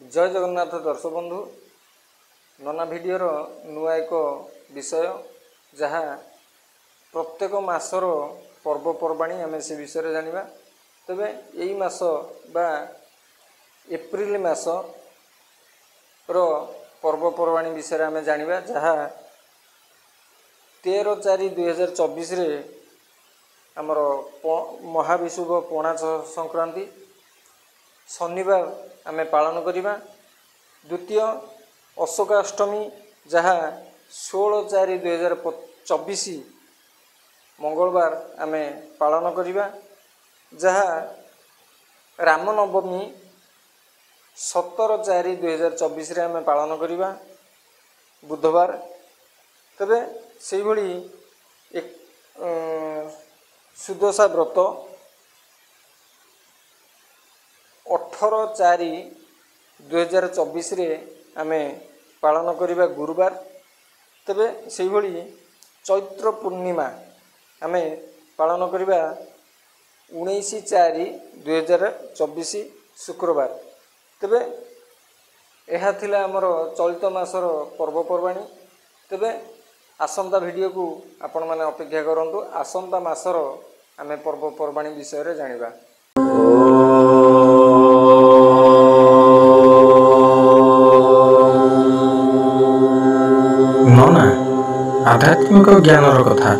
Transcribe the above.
जय जगन्नाथ दर्शक बंधु नना भिडियोर नुआ एक विषय जहाँ प्रत्येक मासर पर्वपर्वाणी आम से विषय जानिबा। तबे यही मास बा एप्रिल मास रो पर्वपर्वाणी विषय आम जानिबा जहाँ 13/4/2024 रे आमर महाविषुव पणा संक्रांति शनिवार आमे पालन करिबा। द्वितीय अशोकाष्टमी जहाँ 16/4/2024 मंगलवार आमे पालन करिबा। जहाँ रामनवमी 17/4/2024 रे आमे पालन करिबा बुधवार। तबे से भली एक सुदशा व्रत 18/4/2024 रे आमे पालन करिबा गुरुवार। तबे से भली चैत्र पूर्णिमा आमे पालन करिबा 19/4/2024 शुक्रवार। तबे एहा थिला हमर चलित मासर पर्वपर्वाणी। तबे आसंता वीडियो को आपण माने अपेक्षा करंतु। आसंता मासर आमे पर्वपर्वाणी विषय रे जानिबा। नना आध्यात्मिक ज्ञानर कथा